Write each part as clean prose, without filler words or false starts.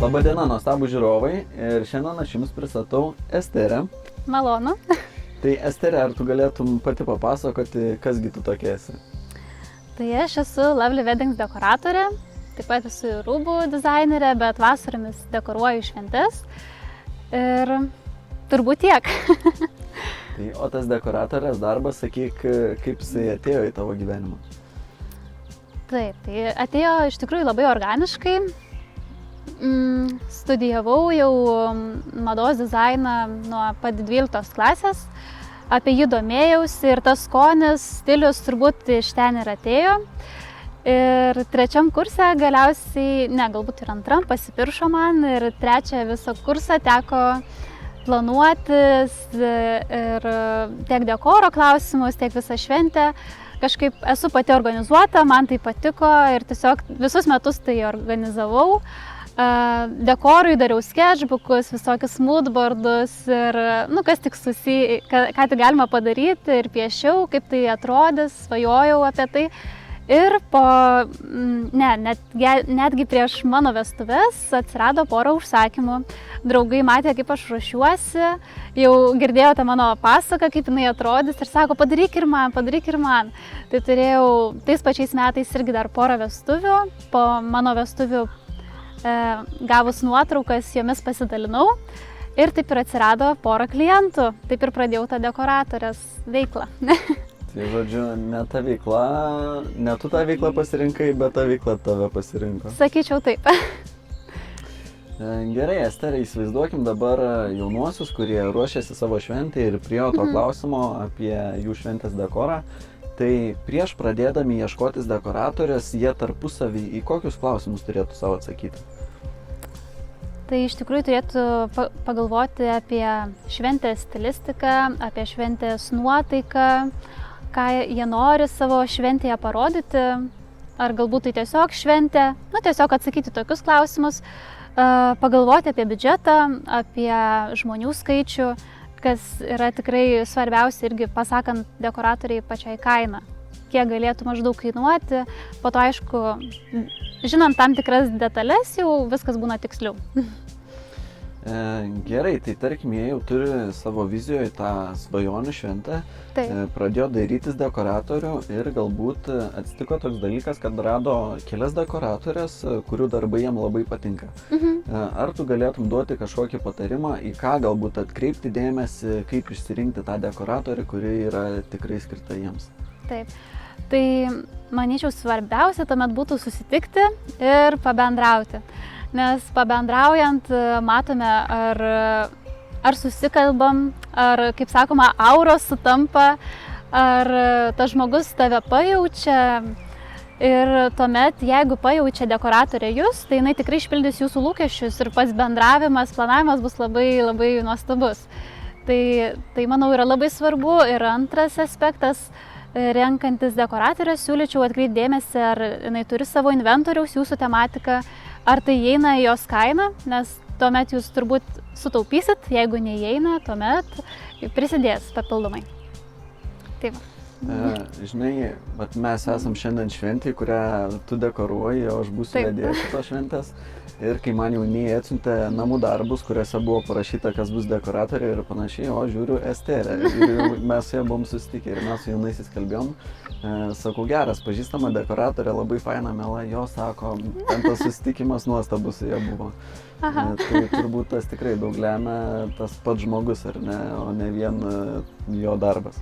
Labadiena, nuostabų žiūrovai, ir šiandien aš jums pristatau Esterę. Malonu. Tai Esterė, ar tu galėtum pati papasakoti, kasgi tu tokia esi? Tai aš esu Lovely Weddings dekoratorė, taip pat esu ir rūbų dizainerė, bet vasaromis dekoruoju šventes ir turbūt tiek. Tai, o tas dekoratorės darbas, sakyk, kaip jisai atėjo į tavo gyvenimą? Taip, tai atėjo iš tikrųjų labai organiškai. Studijavau jau mados dizainą nuo pat 12 klasės, apie jį domėjausi ir tas skonis, stilius turbūt iš ten ir atėjo. Ir trečiam kurse galiausiai, galbūt ir antram pasipiršo man ir trečią visą kursą teko planuotis ir tiek dekoro klausimus, tiek visą šventę. Kažkaip esu pati organizuota, man tai patiko ir tiesiog visus metus tai organizavau. Dekorui dariau sketchbookus, visokius moodboardus ir kas tik ką tik galima padaryti ir piešiau, kaip tai atrodys, svajojau apie tai. Ir netgi prieš mano vestuves atsirado pora užsakymų. Draugai matė, kaip aš ruošiuosi, jau girdėjo tą mano pasaką, kaip jinai atrodys ir sako, padaryk ir man. Tai turėjau tais pačiais metais irgi dar porą vestuvių. Po mano vestuvių gavus nuotraukas, jomis pasidalinau ir taip ir atsirado pora klientų. Taip ir pradėjau tą dekoratorės veiklą. Tai žodžiu, ne tu tą veiklą pasirinkai, bet ta veikla tave pasirinko. Sakyčiau taip. Gerai, Esterė, įsivaizduokim dabar jaunuosius, kurie ruošiasi savo šventę ir prie to klausimo apie jų šventės dekorą. Tai prieš pradėdami ieškotis dekoratorės, jie tarpusavį į kokius klausimus turėtų savo atsakyti? Tai iš tikrųjų turėtų pagalvoti apie šventės stilistiką, apie šventės nuotaiką, ką jie nori savo šventėje parodyti, ar galbūt tai tiesiog šventė, tiesiog atsakyti tokius klausimus, pagalvoti apie biudžetą, apie žmonių skaičių, kas yra tikrai svarbiausia irgi pasakant dekoratoriai pačiai kainą, kiek galėtų maždaug kainuoti, po to aišku, žinant tam tikras detalės, jau viskas būna tiksliau. Gerai, tai tarkim, jie jau turi savo vizijoje tą svajonių šventę, pradėjo dairytis dekoratorių ir galbūt atsitiko toks dalykas, kad rado kelias dekoratorės, kurių darbai jam labai patinka. Ar tu galėtum duoti kažkokį patarimą, į ką galbūt atkreipti dėmesį, kaip išsirinkti tą dekoratorių, kuri yra tikrai skirta jiems? Taip, tai manyčiau svarbiausia tuomet būtų susitikti ir pabendrauti. Nes pabendraujant matome, ar susikalbam, ar, kaip sakoma, auros sutampa, ar tas žmogus tave pajaučia. Ir tuomet, jeigu pajaučia dekoratorė jūs, tai jinai tikrai išpildys jūsų lūkesčius ir pats bendravimas, planavimas bus labai, labai nuostabus. Tai manau yra labai svarbu. Ir antras aspektas, renkantis dekoratorę, siūlyčiau atkreipti dėmesį, ar jinai turi savo inventoriaus, jūsų tematiką, ar tai įeina į jos kainą, nes tuomet jūs turbūt sutaupysit, jeigu neįeina, tuomet prisidės papildomai. Taip. Žinai, mes esam šiandien šventėje, kurią tu dekoruoji, o aš būsiu vedėjas šitos šventės. Ir kai man jaunieji atsiuntė namų darbus, kuriuose buvo parašyta, kas bus dekoratorė ir panašiai, o žiūriu Esterę. Ir mes su ja buvom susitikę ir mes su jaunaisiais kalbėjom. Sakau, geras, pažįstama dekoratorė, labai faina, mela, jo sako, ten tas susitikimas nuostabus su ja buvo. Tai turbūt tas tikrai daug lemia tas pats žmogus, ar ne, o ne vien jo darbas.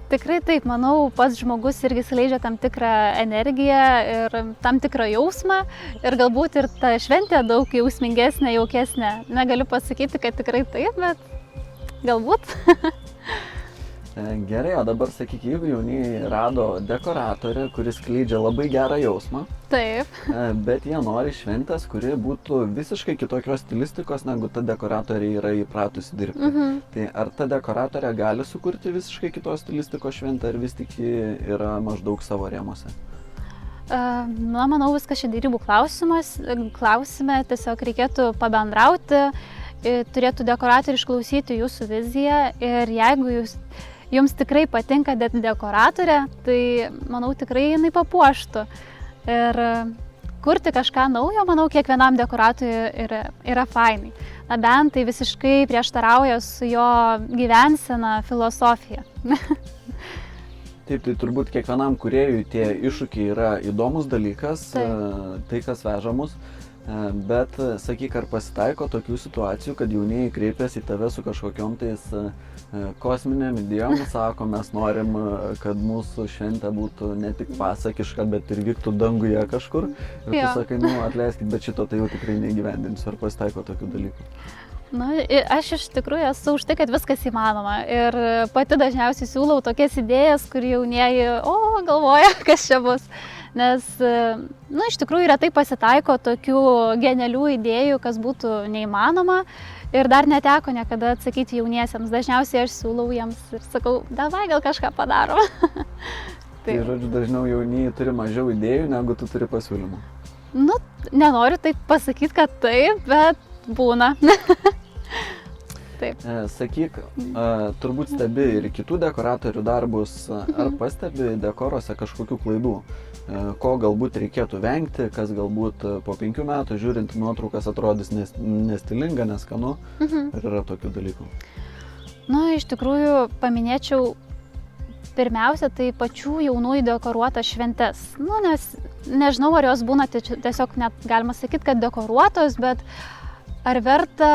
Tikrai taip, manau, pats žmogus irgi skleidžia tam tikrą energiją ir tam tikrą jausmą ir galbūt ir ta šventė daug jausmingesnė, jaukesnė. Negaliu pasakyti, kad tikrai taip, bet galbūt. Gerai, o dabar sakyk, jeigu jaunieji rado dekoratorę, kuris skleidžia labai gerą jausmą, bet jie nori šventės, kuri būtų visiškai kitokios stilistikos, negu ta dekoratorė yra įpratusi dirbti. Tai ar ta dekoratorė gali sukurti visiškai kitos stilistikos šventę, ar vis tik ji yra maždaug savo rėmuose? Manau, viskas čia derybų klausime, tiesiog reikėtų pabendrauti, turėtų dekoratoriai išklausyti jūsų viziją ir jeigu jums tikrai patinka dekoratorė, tai manau tikrai jinai papuoštų. Ir kurti kažką naujo, manau, kiekvienam dekoratoriui yra fainai. Na bent tai visiškai prieštarauja su jo gyvensena filosofija. Taip, tai turbūt kiekvienam kūrėjui tie iššūkiai yra įdomus dalykas, tai kas veža mus. Bet sakyk, ar pasitaiko tokių situacijų, kad jaunieji kreipiasi į tave su kažkokiom tais kosminėm idėjom, sako, mes norim, kad mūsų šventė būtų ne tik pasakiška, bet ir vyktų danguje kažkur. Ir tu sakai, atleiskit, bet šito tai jau tikrai neįgyvendinsiu. Ar pasitaiko tokių dalykų? Aš iš tikrųjų esu už tai, kad viskas įmanoma. Ir pati dažniausiai siūlau tokias idėjas, kur jaunieji, galvoja, kas čia bus. Nes, iš tikrųjų retai pasitaiko tokių genialių idėjų, kas būtų neįmanoma. Ir dar neteko niekada atsakyti jauniesiems. Dažniausiai aš siūlau jiems ir sakau, davai gal kažką padarom. Tai žodžiu, dažniau jaunieji turi mažiau idėjų, negu tu turi pasiūlymų. Nenoriu taip pasakyti, kad taip, bet būna. Taip. Sakyk, turbūt stebi ir kitų dekoratorių darbus, ar pastebi dekoruose kažkokių klaidų, ko galbūt reikėtų vengti, kas galbūt po 5 metų žiūrint nuotraukas atrodys nestilinga, neskanu, ar yra tokių dalykų? Iš tikrųjų paminėčiau pirmiausia, tai pačių jaunųjų dekoruotas šventes. Nes nežinau, ar jos būna tiesiog net galima sakyti, kad dekoruotos, bet ar verta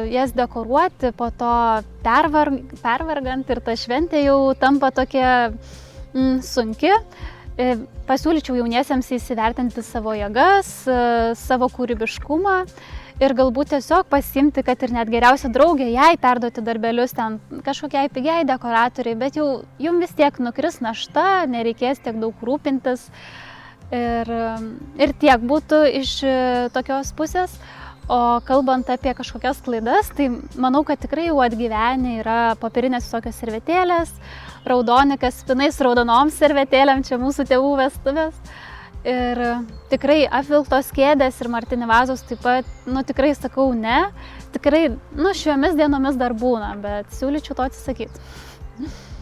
jas dekoruoti, po to pervargant ir ta šventė jau tampa tokia sunki. Pasiūlyčiau jauniesiems įsivertinti savo jėgas, savo kūrybiškumą ir galbūt tiesiog pasiimti, kad ir net geriausia draugė, jai perduoti darbelius ten kažkokiai pigiai dekoratoriai, bet jau jums vis tiek nukris našta, nereikės tiek daug rūpintis ir tiek būtų iš tokios pusės. O kalbant apie kažkokias klaidas, tai manau, kad tikrai jau atgyvenę yra popierinės visokios servetėlės, raudonikas spinais raudonom servetėlėm, čia mūsų tėvų vestuvės. Ir tikrai apvilktos kėdės ir martini vazos taip pat, tikrai sakau ne. Tikrai, šiomis dienomis dar būna, bet siūlyčiau to atsisakyti.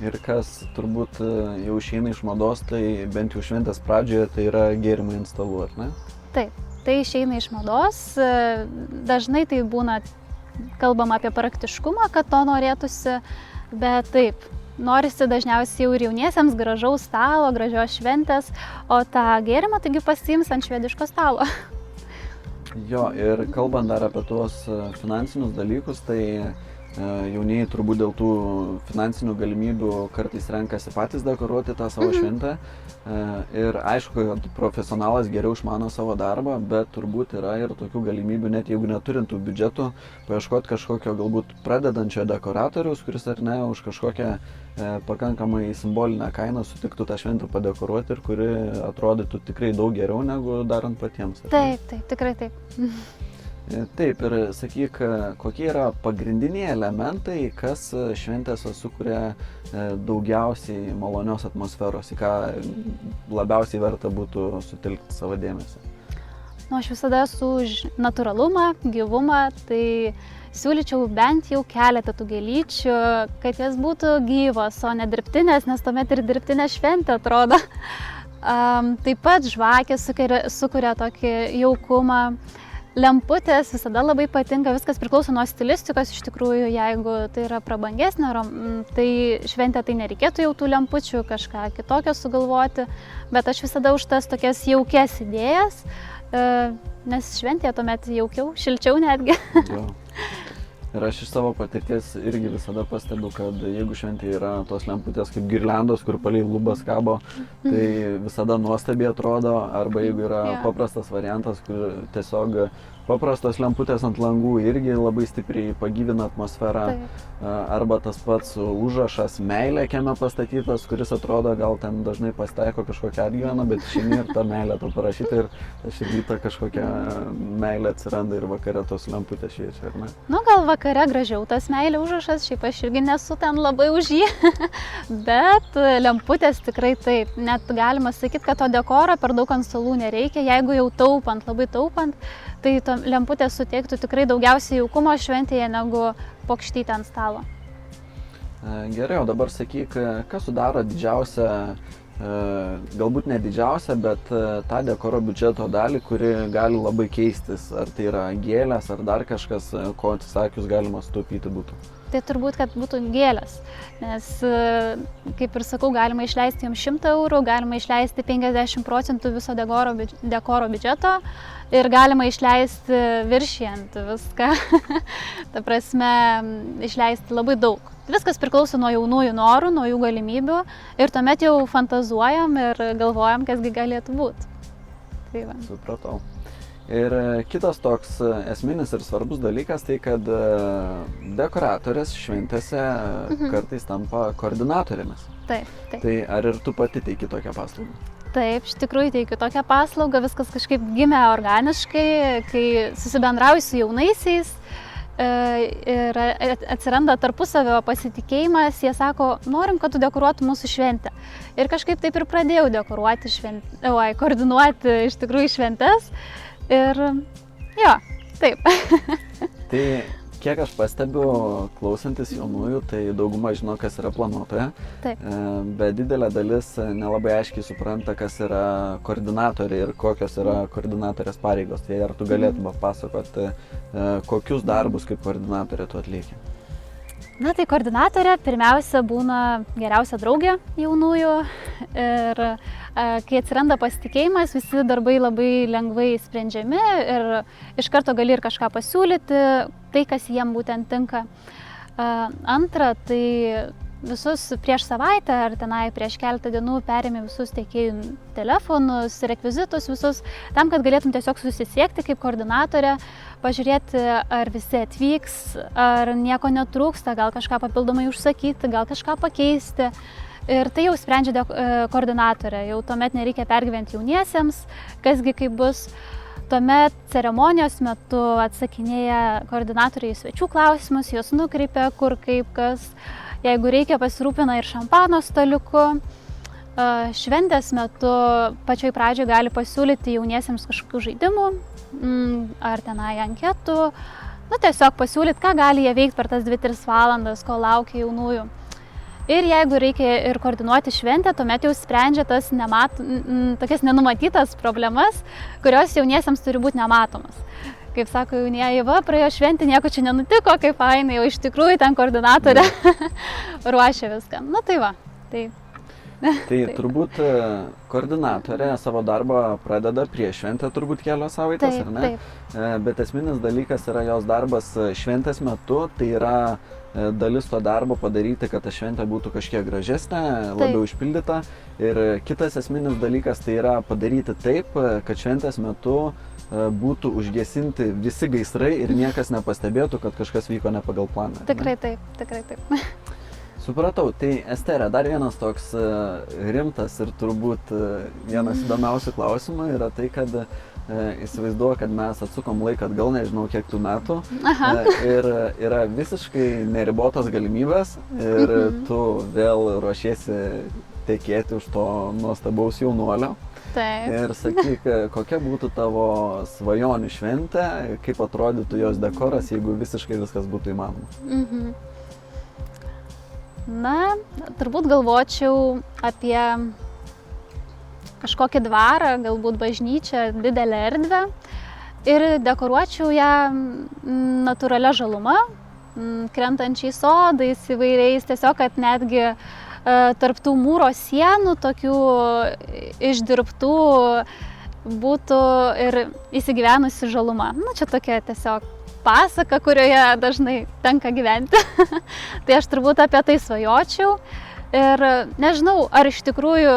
Ir kas turbūt jau išeina iš mados, tai bent jau šventės pradžioje, tai yra gėrimai ant stalų, ar ne? Taip. Tai išeina iš mados, dažnai tai būna, kalbama apie praktiškumą, kad to norėtųsi, bet taip, norisi dažniausiai jau ir jauniesiems gražaus stalo, gražios šventės, o tą gėrimą taigi pasiims ant švediško stalo. Jo, ir kalbant dar apie tuos finansinius dalykus, tai jaunieji turbūt dėl tų finansinių galimybių kartais renkasi patys dekoruoti tą savo šventę. Ir aišku, kad profesionalas geriau išmano savo darbą, bet turbūt yra ir tokių galimybių, net jeigu neturintų biudžetų, paieškoti kažkokio galbūt pradedančio dekoratoriaus, kuris ar ne už kažkokią pakankamai simbolinę kainą sutiktų tą šventę padekoruoti ir kuri atrodytų tikrai daug geriau negu darant patiems. Taip, tikrai taip. Taip, ir sakyk, kokie yra pagrindiniai elementai, kas šventėse sukuria daugiausiai malonios atmosferos, į ką labiausiai verta būtų sutelkti savo dėmesį? Aš visada esu už natūralumą, gyvumą, tai siūlyčiau bent jau keletą tų gėlyčių, kad jas būtų gyvos, o ne dirbtinės, nes tuomet ir dirbtinė šventė atrodo. Taip pat žvakės sukuria tokį jaukumą. Lemputės visada labai patinka, viskas priklauso nuo stilistikos, iš tikrųjų, jeigu tai yra prabangesnė, tai šventė tai nereikėtų jau tų lempučių, kažką kitokio sugalvoti, bet aš visada už tas tokias jaukias idėjas, nes šventėje tuomet jaukiau, šilčiau netgi. Jo. Ir aš iš savo patirties irgi visada pastebiu, kad jeigu šventėje yra tos lemputės kaip girliandos, kur palei lubas kabo, tai visada nuostabiai atrodo, arba jeigu yra paprastas variantas, kur tiesiog paprastos lemputės ant langų irgi labai stipriai pagyvina atmosferą. Arba tas pats užrašas meilė kieme pastatytas, kuris atrodo gal ten dažnai pasitaiko kažkokia atgyvena, bet išeini ir ta meilė to parašyta ir šį rytą kažkokia meilė atsiranda ir vakare tos lemputės šviečia, ar ne? Gal vakare gražiau tas meilė užrašas, šiaip aš irgi nesu ten labai už jį, bet lemputės tikrai taip. Net galima sakyti, kad to dekoro per daug ant stalų nereikia, jeigu jau taupant, labai taupant, tai lemputės suteiktų tikrai daugiausiai jaukumo šventėje negu pokštytė ant stalo. Gerai, o dabar sakyk, kas sudaro didžiausią galbūt ne didžiausią, bet tą dekoro biudžeto dalį, kuri gali labai keistis. Ar tai yra gėlės, ar dar kažkas, ko atsisakius galima sutaupyti būtų. Tai turbūt, kad būtų gėlės, nes, kaip ir sakau, galima išleisti jums 100 eurų, galima išleisti 50% viso dekoro biudžeto ir galima išleisti viršijant viską, ta prasme, išleisti labai daug. Viskas priklauso nuo jaunųjų norų, nuo jų galimybių ir tuomet jau fantazuojam ir galvojam, kasgi galėtų būti. Tai va. Supratau. Ir kitas toks esminis ir svarbus dalykas, tai kad dekoratorės šventėse kartais tampa koordinatorėmis. Taip, taip. Tai ar ir tu pati teiki tokią paslaugą? Taip, iš tikrųjų teikiu tokią paslaugą, viskas kažkaip gimė organiškai, kai susibendrauju su jaunaisiais ir atsiranda tarpusavio pasitikėjimas, jie sako, norim, kad tu dekoruotų mūsų šventę. Ir kažkaip taip ir pradėjau dekoruoti koordinuoti iš tikrųjų šventes. Ir jo, taip. Tai kiek aš pastebiu, klausantis jaunųjų, tai dauguma žino, kas yra planuotoja. Taip. Bet didelė dalis nelabai aiškiai supranta, kas yra koordinatorė ir kokios yra koordinatorės pareigos. Tai ar tu galėtum papasakoti, kokius darbus kaip koordinatorė tu atlieki? Na tai koordinatorė pirmiausia būna geriausia draugė jaunųjų ir kai atsiranda pasitikėjimas, visi darbai labai lengvai sprendžiami ir iš karto gali ir kažką pasiūlyti, tai kas jiem būtent tinka. Antra, tai visus prieš savaitę ar tenai prieš keletą dienų perėmė visus tiekėjų telefonus, rekvizitus visus, tam, kad galėtum tiesiog susisiekti kaip koordinatorė, pažiūrėti, ar visi atvyks, ar nieko netrūksta, gal kažką papildomai užsakyti, gal kažką pakeisti. Ir tai jau sprendžia koordinatorė, jau tuomet nereikia pergyventi jauniesiems, kasgi kaip bus. Tuomet ceremonijos metu atsakinėja koordinatoriai į svečių klausimus, juos nukreipia kur kaip kas. Jeigu reikia, pasirūpina ir šampano staliuku. Šventės metu pačioj pradžioje gali pasiūlyti jauniesiems kažkokių žaidimų ar tenai anketų. Nu, tiesiog pasiūlyti, ką gali jie veikti per tas 2-3 valandas, kol laukia jaunųjų. Ir jeigu reikia ir koordinuoti šventę, tuomet jau sprendžia tas tokias nenumatytas problemas, kurios jauniesiems turi būti nematomas. Kaip sako jaunieji, va, praėjo šventė, nieko čia nenutiko, kaip fainai, o iš tikrųjų ten koordinatorė ruošia viską. Nu tai va, tai. Tai turbūt koordinatorė savo darbą pradeda prieš šventę turbūt kelios savaitės, ar ne? Taip. Bet esminis dalykas yra jos darbas šventės metu, tai yra dalis to darbo padaryti, kad ta šventė būtų kažkiek gražesnė, labiau išpildyta. Ir kitas esminis dalykas tai yra padaryti taip, kad šventės metu būtų užgesinti visi gaisrai ir niekas nepastebėtų, kad kažkas vyko ne pagal planą. Tikrai taip, tikrai taip. Supratau, tai Estere, dar vienas toks rimtas ir turbūt vienas įdomiausių klausimų yra tai, kad įsivaizduoju, kad mes atsukom laiką atgal, nežinau kiek tų metų. Ir yra visiškai neribotos galimybės ir tu vėl ruošiesi tekėti už to nuostabaus jaunuolio. Taip. Ir sakyk, kokia būtų tavo svajonių šventė, kaip atrodytų jos dekoras, jeigu visiškai viskas būtų įmanoma? Na, turbūt galvočiau apie kažkokį dvarą, galbūt bažnyčią, didelę erdvę ir dekoruočiau ją natūralia žaluma, krentančiais sodais įvairiais, tiesiog, kad netgi tarp tų mūro sienų, tokių išdirbtų, būtų ir įsigyvenusi žaluma. Nu, čia tokia tiesiog pasaka, kurioje dažnai tenka gyventi. Tai aš turbūt apie tai svajočiau. Ir nežinau, ar iš tikrųjų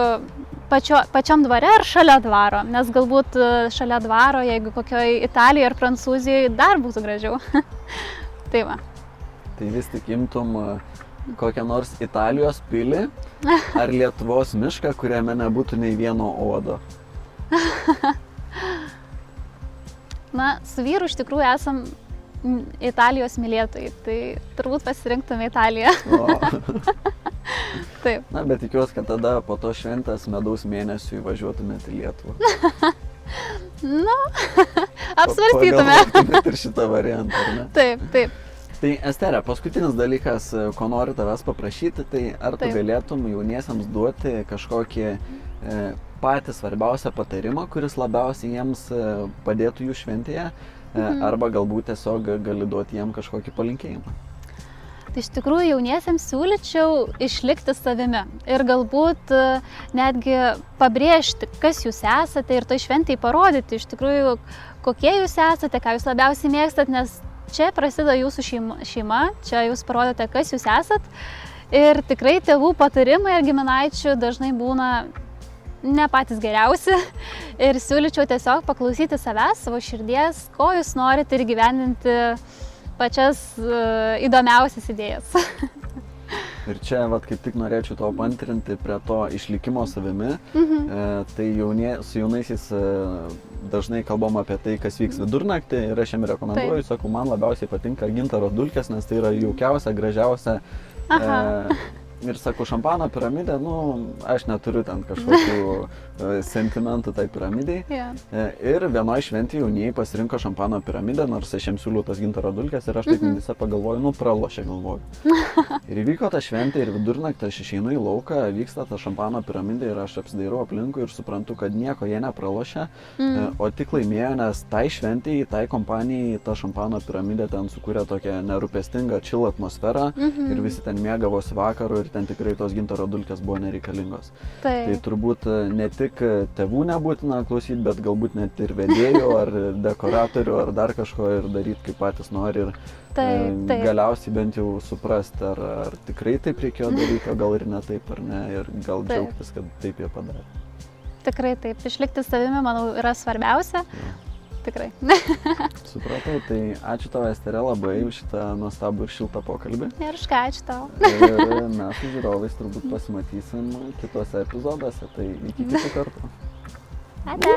pačiam dvare ar šalia dvaro, nes galbūt šalia dvaro, jeigu kokioje Italijoje ar Prancūzijoje, dar būtų gražiau. Tai va. Tai vis tik imtum kokią nors Italijos pilį ar Lietuvos mišką, kuriame nebūtų nei vieno uodo? Na, su vyru iš tikrųjų esam Italijos mylėtojai, tai turbūt pasirinktume Italiją. Taip. Na, bet tikiuosi, kad tada po to šventės medaus mėnesiui važiuotumėte į Lietuvą. Nu, apsvarstytume. Pagalvotumėte ir šitą variantą, ar ne? Taip, taip. Tai Estere, paskutinis dalykas, ko noriu tavęs paprašyti, tai ar tu Taip. galėtum jauniesiams duoti kažkokį patį svarbiausią patarimą, kuris labiausiai jiems padėtų jų šventėje, arba galbūt tiesiog gali duoti jiem kažkokį palinkėjimą. Tai iš tikrųjų jauniesiems siūlyčiau išlikti savimi ir galbūt netgi pabrėžti, kas jūs esate ir tai šventėj parodyti iš tikrųjų, kokie jūs esate, ką jūs labiausiai mėgstat, nes čia prasideda jūsų šeima, čia jūs parodote, kas jūs esat ir tikrai tėvų patarimai ir giminaičių dažnai būna ne patys geriausi ir siūlyčiau tiesiog paklausyti savęs, savo širdies, ko jūs norite ir gyvendinti pačias įdomiausias idėjas. Ir čia, kaip tik norėčiau to pantrinti prie to išlikimo savimi, tai su jaunaisiais dažnai kalbam apie tai, kas vyks vidurnaktį ir aš jiem rekomenduoju, sakau, man labiausiai patinka gintaro dulkės, nes tai yra jaukiausia, gražiausia. Ir sakau, šampano piramidė, aš neturiu ten kažkokių sentimentų tai piramidai. Ir vienoj šventėje jaunieji pasirinko šampano piramidę, nors aš jiems siūliau tas gintaro dulkės ir aš taip mintyse pagalvoju, pralošė galvoju. Ir įvyko ta šventė ir vidurnaktį aš išeinu į lauką, vyksta ta šampano piramidė ir aš apsidairau aplinkui ir suprantu, kad nieko jie nepralošė, o tik laimėjo, nes tai šventėje, tai kompanijai ta šampano piramidė ten sukūrė tokią nerūpestingą chill atmosferą ir visi ten mėgavosi vakaru ir ten tikrai tos gintaro dulkės buvo nereikalingos. Tai turbūt ne tik tėvų nebūtina klausyti, bet galbūt net ir vedėjų ar dekoratorių ar dar kažko ir daryti kaip patys nori ir galiausiai bent jau suprasti, ar tikrai taip reikėjo daryti, o gal ir ne taip ar ne ir gal džiaugtis, kad taip jie padarė. Tikrai taip, išlikti savimi, manau, yra svarbiausia. Tikrai. Supratau, tai ačiū tau, Estere, labai už šitą nuostabų ir šiltą pokalbį. Ir ką ačiū tau. Ir mes su žiūrovais turbūt pasimatysim kitose epizoduose, tai iki kitų kartų. Ate.